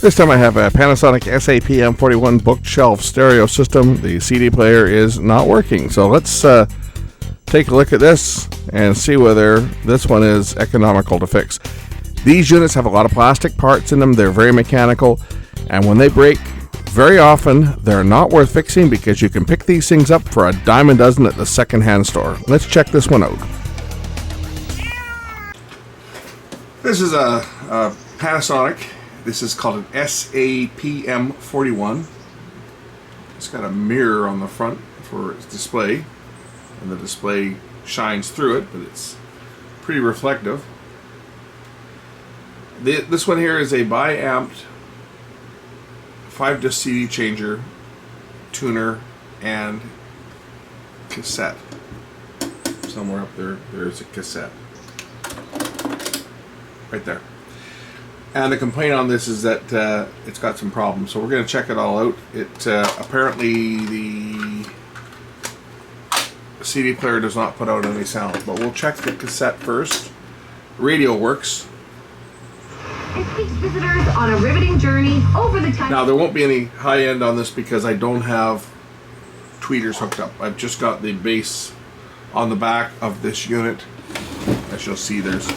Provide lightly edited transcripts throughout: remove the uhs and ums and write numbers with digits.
This time I have a Panasonic SAP-M41 bookshelf stereo system. The CD player is not working. So let's take a look at this and see whether this one is economical to fix. These units have a lot of plastic parts in them. They're very mechanical. And when they break, very often they're not worth fixing because you can pick these things up for a dime a dozen at the secondhand store. Let's check this one out. This is a Panasonic. This is called an SAP-M41. It's got a mirror on the front for its display, and the display shines through it, but it's pretty reflective. This one here is a bi-amped 5-disc CD changer, tuner, and cassette. Somewhere up there, there's a cassette. Right there. And the complaint on this is that it's got some problems, so we're going to check it all out. Apparently the CD player does not put out any sound, but we'll check the cassette first. Radio works. It takes visitors on a riveting journey over the time. Now there won't be any high end on this because I don't have tweeters hooked up. I've just got the base on the back of this unit. As you'll see, there's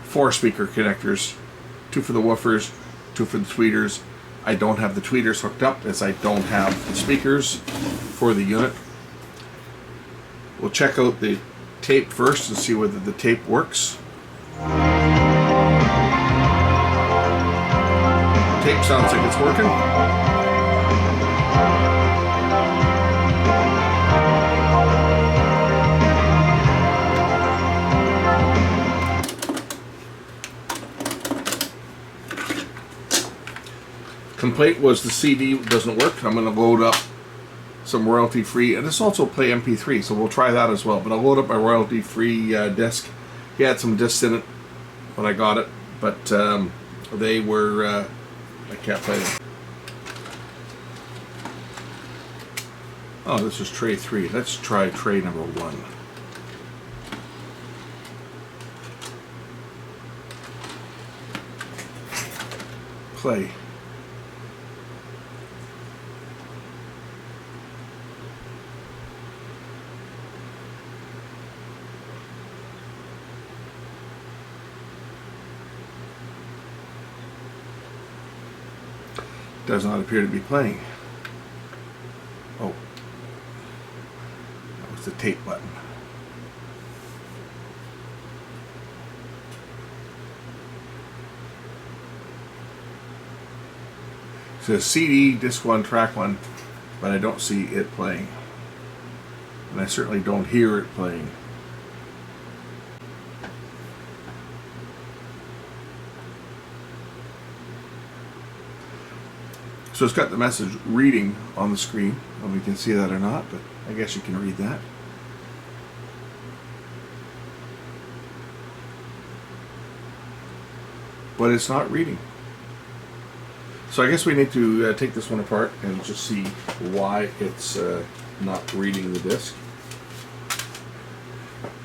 4 speaker connectors. 2 for the woofers, 2 for the tweeters. I don't have the tweeters hooked up as I don't have the speakers for the unit. We'll check out the tape first and see whether the tape works. Tape sounds like it's working. Complaint was the CD doesn't work. I'm going to load up some royalty-free, and this also play MP3, so we'll try that as well. But I'll load up my royalty-free disc. He had some discs in it when I got it, but they were I can't play them. Oh, this is tray 3. Let's try tray number 1. Play. Does not appear to be playing. Oh, that was the tape button. It says CD, disc 1, track 1, but I don't see it playing. And I certainly don't hear it playing. So it's got the message reading on the screen. Well, we can see that or not, but I guess you can read that. But it's not reading. So I guess we need to take this one apart and just see why it's not reading the disc.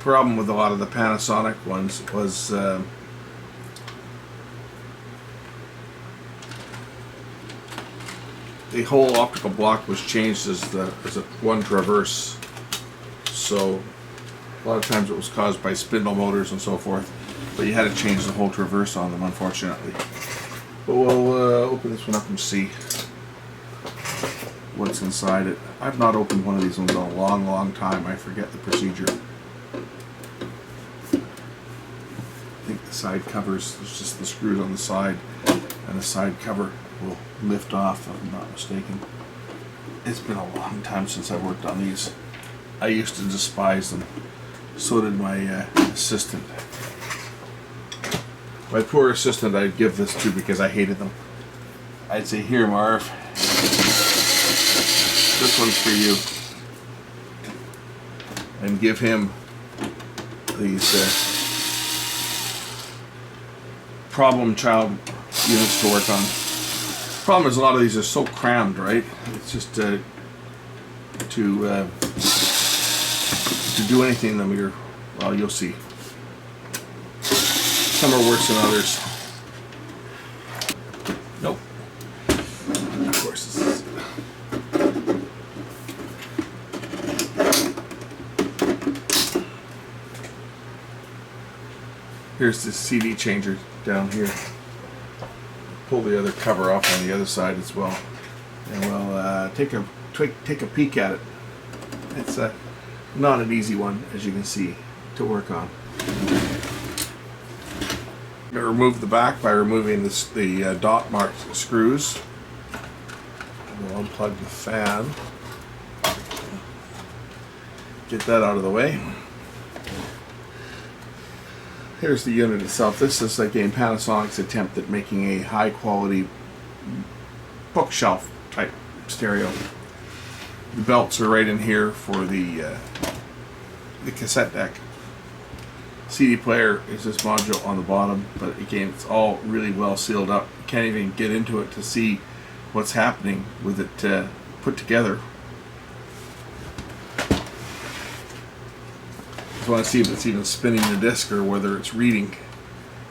Problem with a lot of the Panasonic ones was the whole optical block was changed as a one traverse, so a lot of times it was caused by spindle motors and so forth, but you had to change the whole traverse on them, unfortunately. But we'll open this one up and see what's inside it. I've not opened one of these ones in a long time. I forget the procedure. I think the side covers, there's just the screws on the side, and the side cover will lift off, if I'm not mistaken. It's been a long time since I worked on these. I used to despise them. So did my assistant. My poor assistant I'd give this to because I hated them. I'd say, here Marv, this one's for you. And give him these problem child units to work on. Problem is a lot of these are so crammed, right? It's just to do anything in them, well, you'll see. Some are worse than others. Nope. Here's the CD changer down here. Pull the other cover off on the other side as well, and we'll take a peek at it. It's not an easy one, as you can see, to work on. I'm going to remove the back by removing the dot marked screws. We'll unplug the fan. Get that out of the way. Here's the unit itself. This is again Panasonic's attempt at making a high quality bookshelf type stereo. The belts are right in here for the cassette deck. CD player is this module on the bottom, but again it's all really well sealed up. You can't even get into it to see what's happening with it put together. Just want to see if it's even spinning the disc or whether it's reading,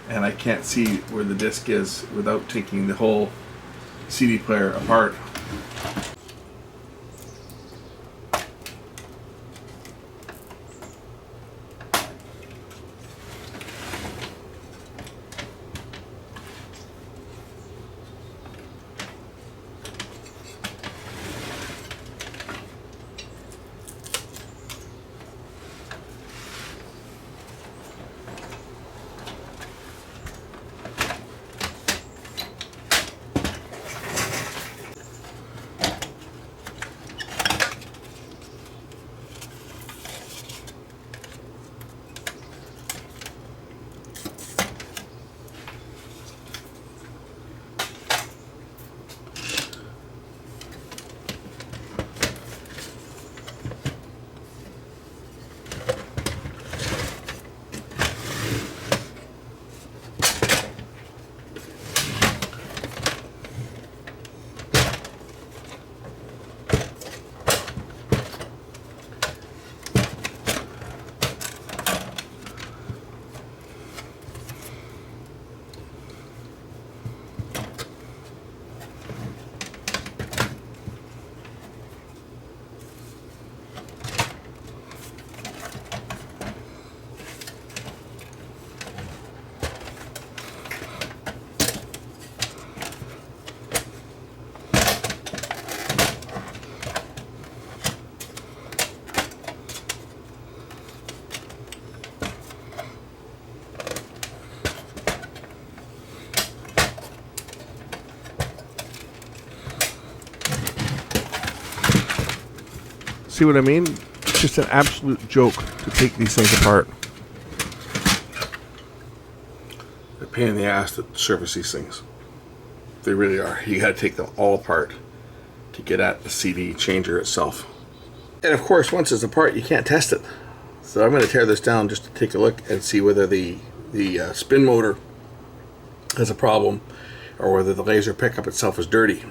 and I can't see where the disc is without taking the whole CD player apart. See what I mean? It's just an absolute joke to take these things apart. They're a pain in the ass to service these things. They really are. You gotta take them all apart to get at the CD changer itself. And of course, once it's apart, you can't test it. So I'm going to tear this down just to take a look and see whether the spin motor has a problem or whether the laser pickup itself is dirty.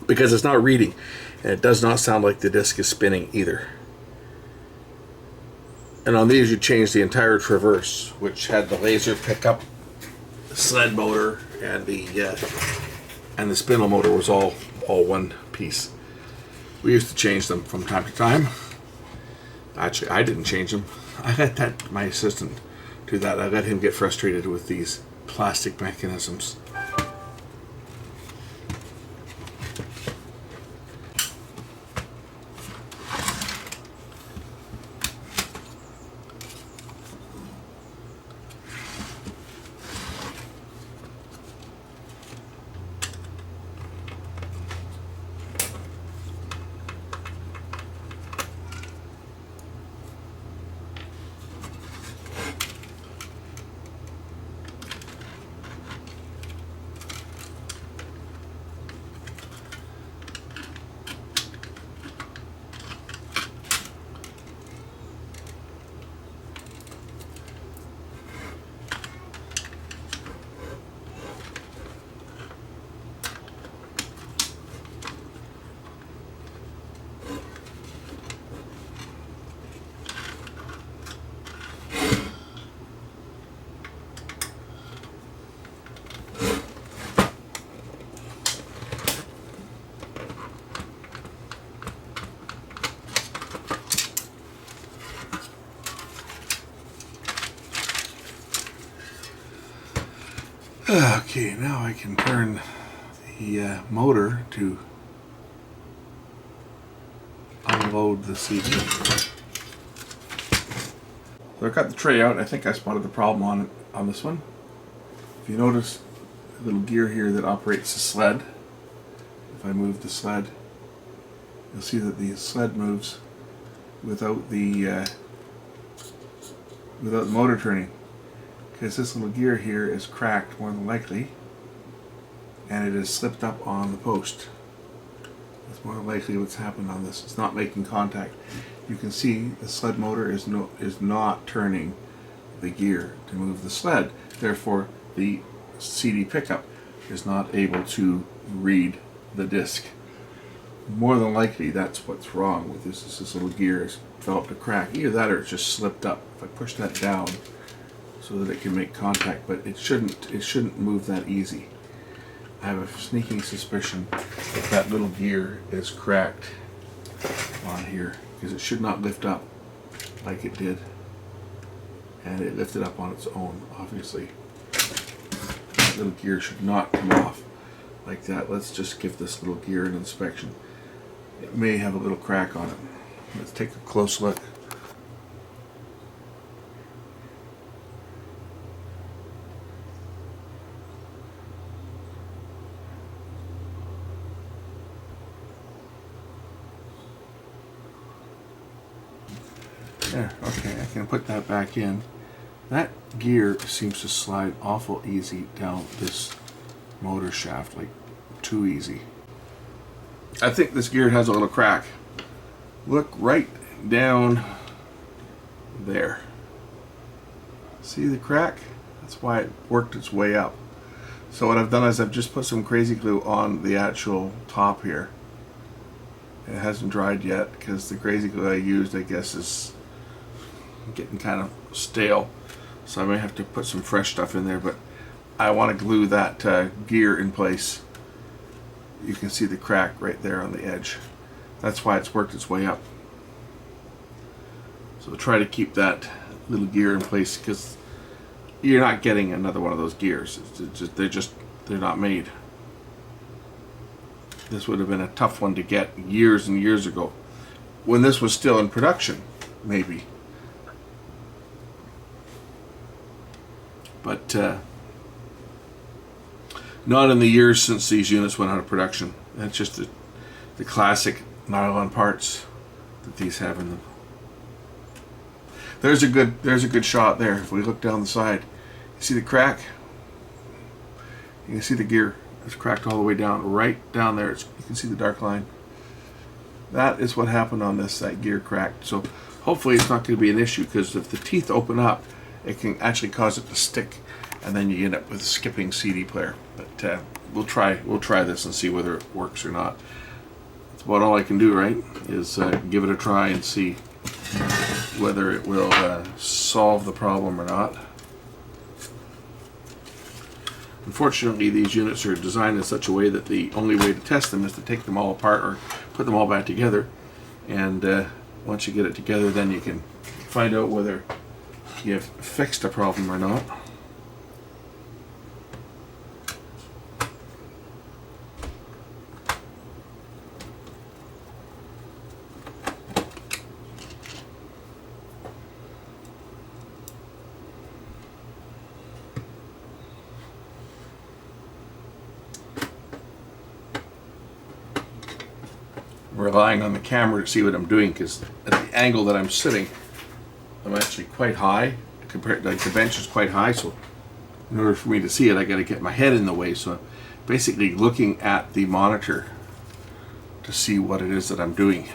Because it's not reading, and it does not sound like the disc is spinning either. And on these you change the entire traverse, which had the laser pickup, the sled motor, and the spindle motor was all one piece. We used to change them from time to time. Actually, I didn't change them. I let my assistant do that. I let him get frustrated with these plastic mechanisms. Okay, now I can turn the motor to unload the CD. So I got the tray out. I think I spotted the problem on this one. If you notice a little gear here that operates the sled, if I move the sled, you'll see that the sled moves without the motor turning, because this little gear here is cracked more than likely, and it has slipped up on the post. That's more than likely what's happened on this. It's not making contact. You can see the sled motor is not turning the gear to move the sled. Therefore, the CD pickup is not able to read the disc. More than likely, that's what's wrong with this. This little gear has developed a crack. Either that or it's just slipped up. If I push that down so that it can make contact, but it shouldn't move that easy. I have a sneaking suspicion that little gear is cracked on here, because it should not lift up like it did, and it lifted up on its own. Obviously, that little gear should not come off like that. Let's just give this little gear an inspection. It may have a little crack on it. Let's take a close look. There, okay, I can put that back in. That gear seems to slide awful easy down this motor shaft, like too easy. I think this gear has a little crack. Look right down there. See the crack? That's why it worked its way up. So what I've done is I've just put some crazy glue on the actual top here. It hasn't dried yet because the crazy glue I used, I guess, is getting kind of stale, so I may have to put some fresh stuff in there, but I want to glue that gear in place. You can see the crack right there on the edge. That's why it's worked its way up. So try to keep that little gear in place, because you're not getting another one of those gears. They're not made. This would have been a tough one to get years and years ago, when this was still in production, maybe. But not in the years since these units went out of production. That's just the classic nylon parts that these have in them. There's a good shot there. If we look down the side, you see the crack? You can see the gear. It's cracked all the way down, right down there. You can see the dark line. That is what happened on this. That gear cracked. So hopefully it's not going to be an issue, because if the teeth open up, it can actually cause it to stick, and then you end up with a skipping CD player. But we'll try this and see whether it works or not. That's about all I can do, right? Is give it a try and see whether it will solve the problem or not. Unfortunately, these units are designed in such a way that the only way to test them is to take them all apart or put them all back together. And once you get it together, then you can find out whether you've fixed a problem or not. Relying on the camera to see what I'm doing, because at the angle that I'm sitting, I'm actually quite high compared, like the bench is quite high, so in order for me to see it, I got to get my head in the way. So I'm basically looking at the monitor to see what it is that I'm doing.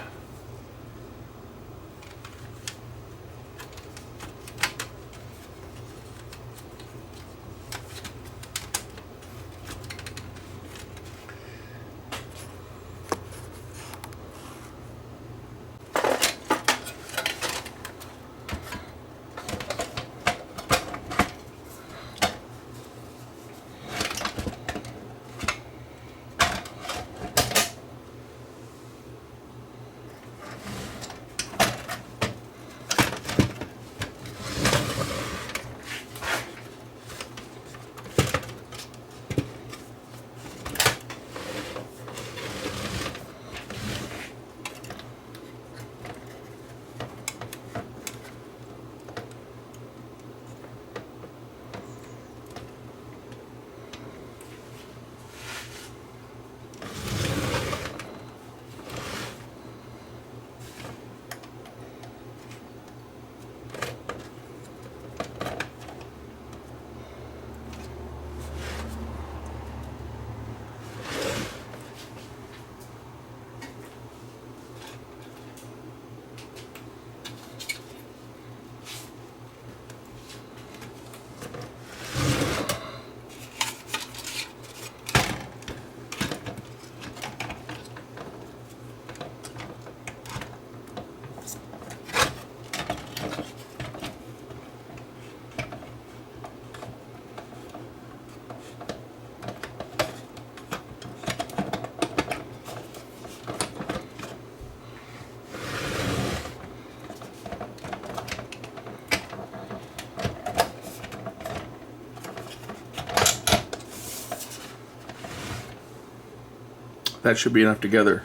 that should be enough together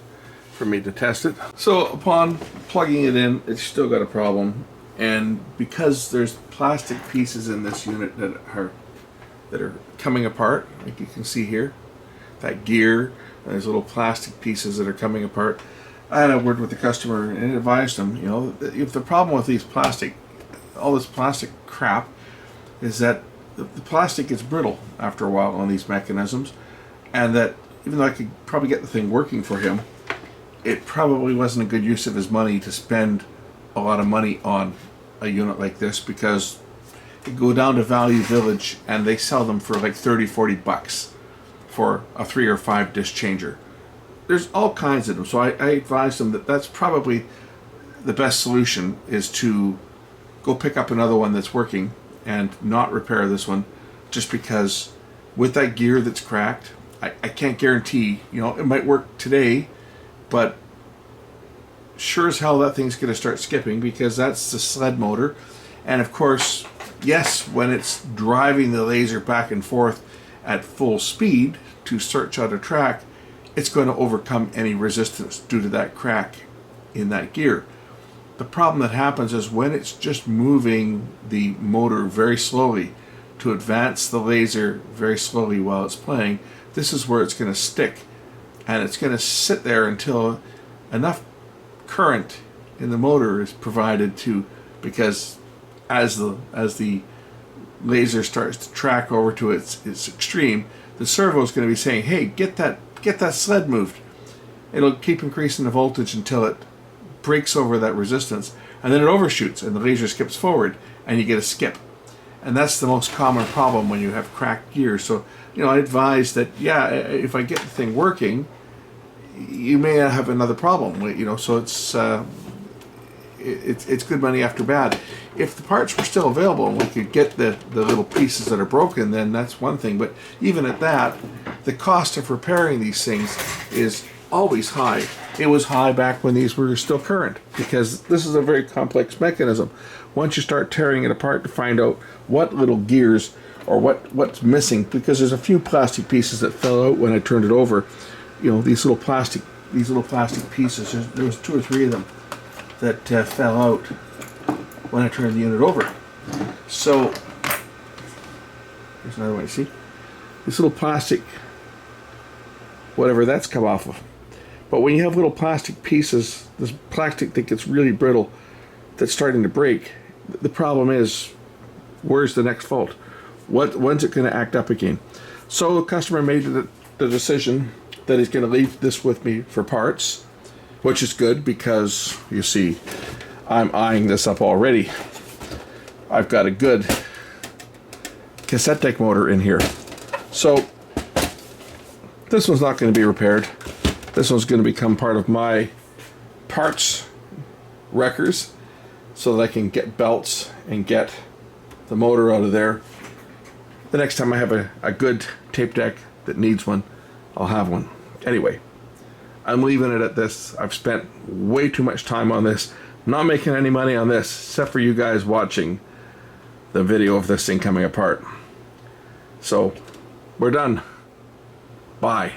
for me to test it. So upon plugging it in, it's still got a problem, and because there's plastic pieces in this unit that are coming apart, like you can see here, that gear, and there's little plastic pieces that are coming apart. I had a word with the customer and advised them, you know, if the problem with these all this plastic crap is that the plastic gets brittle after a while on these mechanisms, and that even though I could probably get the thing working for him, it probably wasn't a good use of his money to spend a lot of money on a unit like this, because you go down to Value Village and they sell them for like 30-40 bucks for a 3 or 5 disc changer. There's all kinds of them, so I advised them that that's probably the best solution, is to go pick up another one that's working and not repair this one, just because with that gear that's cracked, I can't guarantee, you know, it might work today, but sure as hell that thing's going to start skipping, because that's the sled motor. And of course, yes, when it's driving the laser back and forth at full speed to search out a track, it's going to overcome any resistance due to that crack in that gear. The problem that happens is when it's just moving the motor very slowly to advance the laser very slowly while it's playing, this is where it's going to stick, and it's going to sit there until enough current in the motor is provided to, because as the laser starts to track over to its extreme, the servo is going to be saying, hey, get that sled moved. It'll keep increasing the voltage until it breaks over that resistance, and then it overshoots and the laser skips forward and you get a skip. And that's the most common problem when you have cracked gears. So, you know, I advise that, yeah, if I get the thing working, you may have another problem, you know, so it's good money after bad. If the parts were still available and we could get the little pieces that are broken, then that's one thing. But even at that, the cost of repairing these things is always high. It was high back when these were still current, because this is a very complex mechanism. Once you start tearing it apart to find out what little gears or what's missing, because there's a few plastic pieces that fell out when I turned it over. You know, these little plastic pieces, there was 2 or 3 of them that fell out when I turned the unit over. So here's another one. You see this little plastic, whatever that's come off of. But when you have little plastic pieces, this plastic that gets really brittle, that's starting to break, the problem is, where's the next fault? When's it going to act up again? So the customer made the decision that he's going to leave this with me for parts, which is good, because you see, I'm eyeing this up already. I've got a good cassette deck motor in here. So this one's not going to be repaired. This one's going to become part of my parts wreckers, so that I can get belts and get the motor out of there. The next time I have a good tape deck that needs one, I'll have one. Anyway, I'm leaving it at this. I've spent way too much time on this. Not making any money on this, except for you guys watching the video of this thing coming apart. So, we're done. Bye.